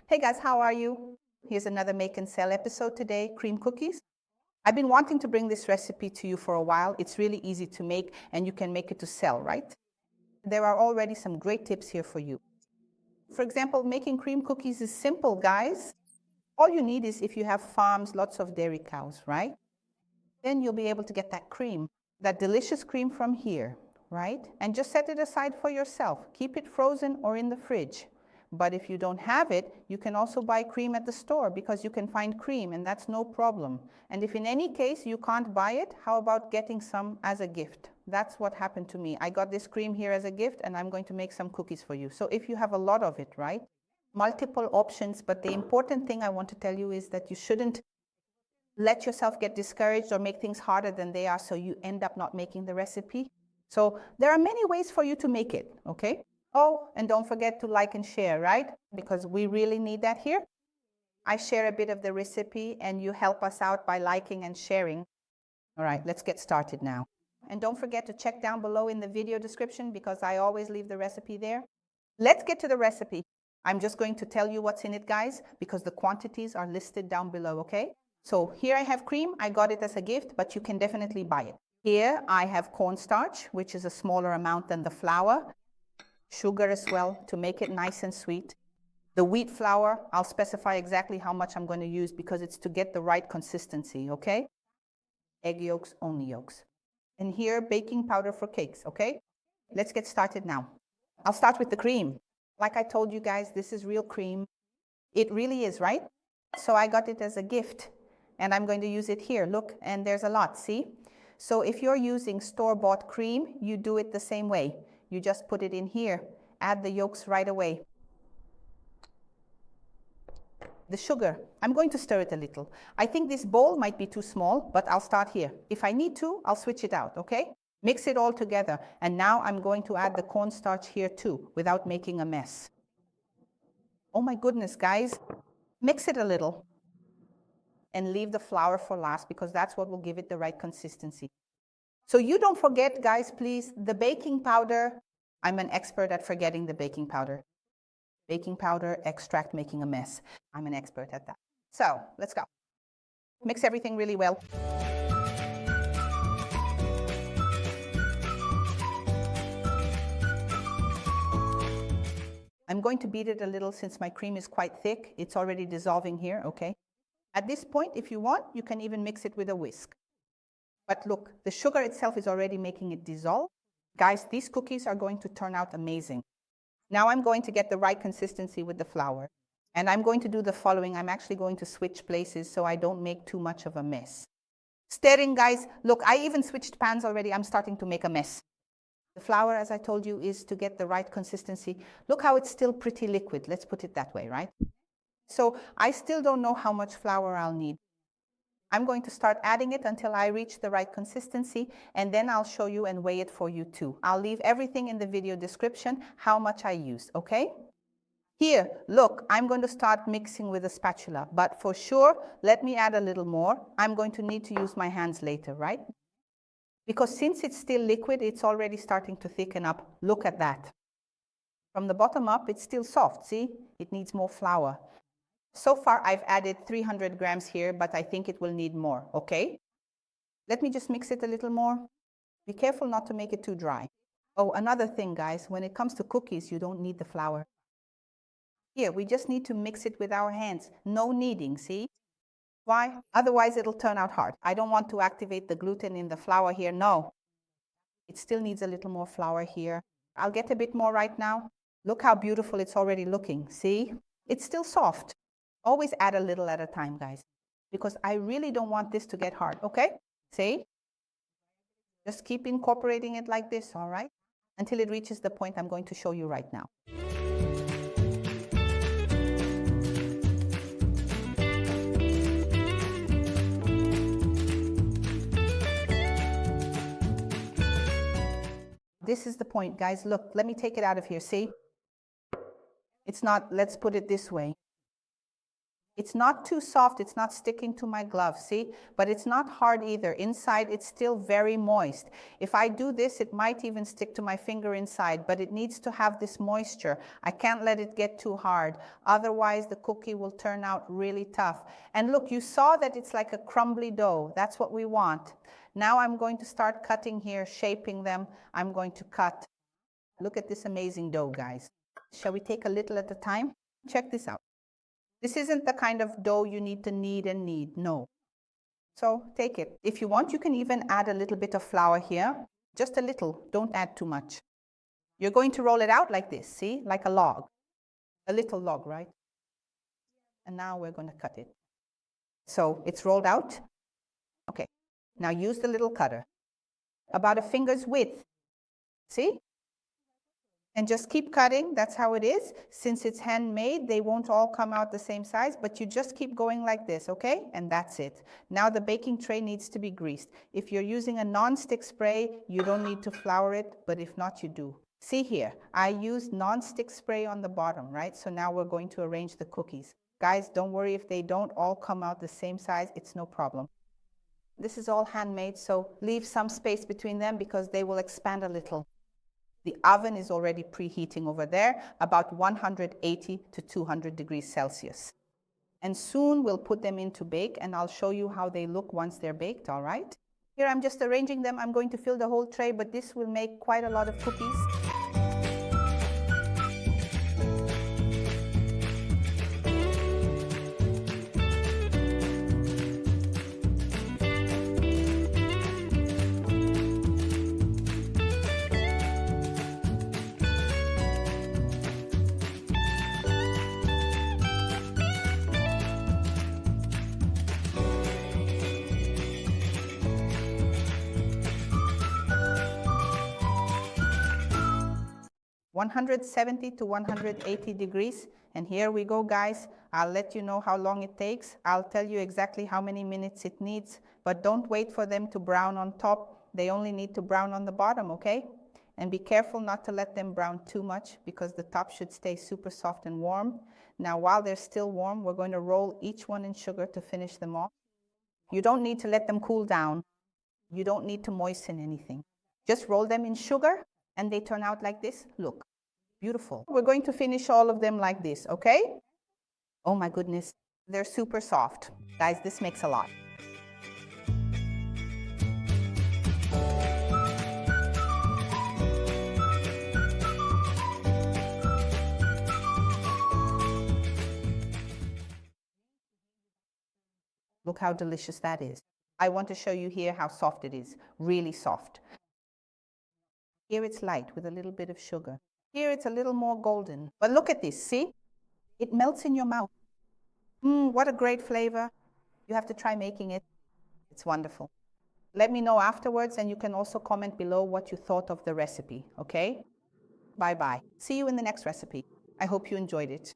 Hey guys, how are you? Here's another make and sell episode today, cream cookies. I've been wanting to bring this recipe to you for a while. It's really easy to make and you can make it to sell, right? There are already some great tips here for you. For example, making cream cookies is simple, guys. All you need is if you have farms, lots of dairy cows, right? Then you'll be able to get that cream, that delicious cream from here, right? And just set it aside for yourself. Keep it frozen or in the fridge. But if you don't have it, you can also buy cream at the store because you can find cream and that's no problem. And if in any case you can't buy it, how about getting some as a gift? That's what happened to me. I got this cream here as a gift and I'm going to make some cookies for you. So if you have a lot of it, right? Multiple options, but the important thing I want to tell you is that you shouldn't let yourself get discouraged or make things harder than they are so you end up not making the recipe. So there are many ways for you to make it, okay? Oh, and don't forget to like and share, right? Because we really need that here. I share a bit of the recipe and you help us out by liking and sharing. All right, let's get started now. And don't forget to check down below in the video description because I always leave the recipe there. Let's get to the recipe. I'm just going to tell you what's in it, guys, because the quantities are listed down below, okay? So here I have cream. I got it as a gift, but you can definitely buy it. Here I have cornstarch, which is a smaller amount than the flour. Sugar as well to make it nice and sweet. The wheat flour, I'll specify exactly how much I'm going to use because it's to get the right consistency, okay? Egg yolks, only yolks. And here, baking powder for cakes, okay? Let's get started now. I'll start with the cream. Like I told you guys, this is real cream. It really is, right? So I got it as a gift and I'm going to use it here. Look, and there's a lot, see? So if you're using store-bought cream, you do it the same way. You just put it in here. Add the yolks right away. The sugar, I'm going to stir it a little. I think this bowl might be too small, but I'll start here. If I need to, I'll switch it out, okay? Mix it all together. And now I'm going to add the cornstarch here too, without making a mess. Oh my goodness, guys. Mix it a little. And leave the flour for last because that's what will give it the right consistency. So you don't forget, guys, please, the baking powder. I'm an expert at forgetting the baking powder. Baking powder, extract, making a mess. I'm an expert at that. So let's go. Mix everything really well. I'm going to beat it a little since my cream is quite thick. It's already dissolving here, okay? At this point, if you want, you can even mix it with a whisk. But look, the sugar itself is already making it dissolve. Guys, these cookies are going to turn out amazing. Now I'm going to get the right consistency with the flour. And I'm going to do the following. I'm actually going to switch places so I don't make too much of a mess. Stirring, guys. Look, I even switched pans already. I'm starting to make a mess. The flour, as I told you, is to get the right consistency. Look how it's still pretty liquid. Let's put it that way, right? So I still don't know how much flour I'll need. I'm going to start adding it until I reach the right consistency, and then I'll show you and weigh it for you too. I'll leave everything in the video description, how much I used, okay? Here, look, I'm going to start mixing with a spatula, but for sure, let me add a little more. I'm going to need to use my hands later, right? Because since it's still liquid, it's already starting to thicken up. Look at that. From the bottom up, it's still soft, see? It needs more flour. So far, I've added 300 grams here, but I think it will need more, okay? Let me just mix it a little more. Be careful not to make it too dry. Oh, another thing, guys, when it comes to cookies, you don't need the flour. Here, we just need to mix it with our hands. No kneading, see? Why? Otherwise, it'll turn out hard. I don't want to activate the gluten in the flour here, no. It still needs a little more flour here. I'll get a bit more right now. Look how beautiful it's already looking, see? It's still soft. Always add a little at a time, guys, because I really don't want this to get hard, okay? See? Just keep incorporating it like this, all right? Until it reaches the point I'm going to show you right now. This is the point, guys. Look, let me take it out of here, see? It's not, let's put it this way. It's not too soft, it's not sticking to my glove, see? But it's not hard either. Inside, it's still very moist. If I do this, it might even stick to my finger inside, but it needs to have this moisture. I can't let it get too hard. Otherwise, the cookie will turn out really tough. And look, you saw that it's like a crumbly dough. That's what we want. Now I'm going to start cutting here, shaping them. I'm going to cut. Look at this amazing dough, guys. Shall we take a little at a time? Check this out. This isn't the kind of dough you need to knead and knead, no. So take it. If you want, you can even add a little bit of flour here. Just a little, don't add too much. You're going to roll it out like this, see? Like a log. A little log, right? And now we're going to cut it. So it's rolled out. Okay, now use the little cutter. About a finger's width. See? And just keep cutting, that's how it is. Since it's handmade, they won't all come out the same size, but you just keep going like this, okay? And that's it. Now the baking tray needs to be greased. If you're using a non-stick spray, you don't need to flour it, but if not, you do. See here, I used non-stick spray on the bottom, right? So now we're going to arrange the cookies. Guys, don't worry if they don't all come out the same size, it's no problem. This is all handmade, so leave some space between them because they will expand a little. The oven is already preheating over there, about 180 to 200 degrees Celsius. And soon we'll put them into bake, and I'll show you how they look once they're baked, all right? Here I'm just arranging them. I'm going to fill the whole tray, but this will make quite a lot of cookies. (170 to 180 degrees. And here we go, guys. I'll let you know how long it takes. I'll tell you exactly how many minutes it needs, but don't wait for them to brown on top. They only need to brown on the bottom, okay? And be careful not to let them brown too much because the top should stay super soft and warm. Now, while they're still warm, we're going to roll each one in sugar to finish them off. You don't need to let them cool down. You don't need to moisten anything. Just roll them in sugar and they turn out like this. Look, beautiful. We're going to finish all of them like this, okay? Oh my goodness, they're super soft. Guys, this makes a lot. Look how delicious that is. I want to show you here how soft it is, really soft. Here it's light with a little bit of sugar. Here it's a little more golden. But look at this, see? It melts in your mouth. What a great flavor. You have to try making it. It's wonderful. Let me know afterwards, and you can also comment below what you thought of the recipe, okay? Bye-bye. See you in the next recipe. I hope you enjoyed it.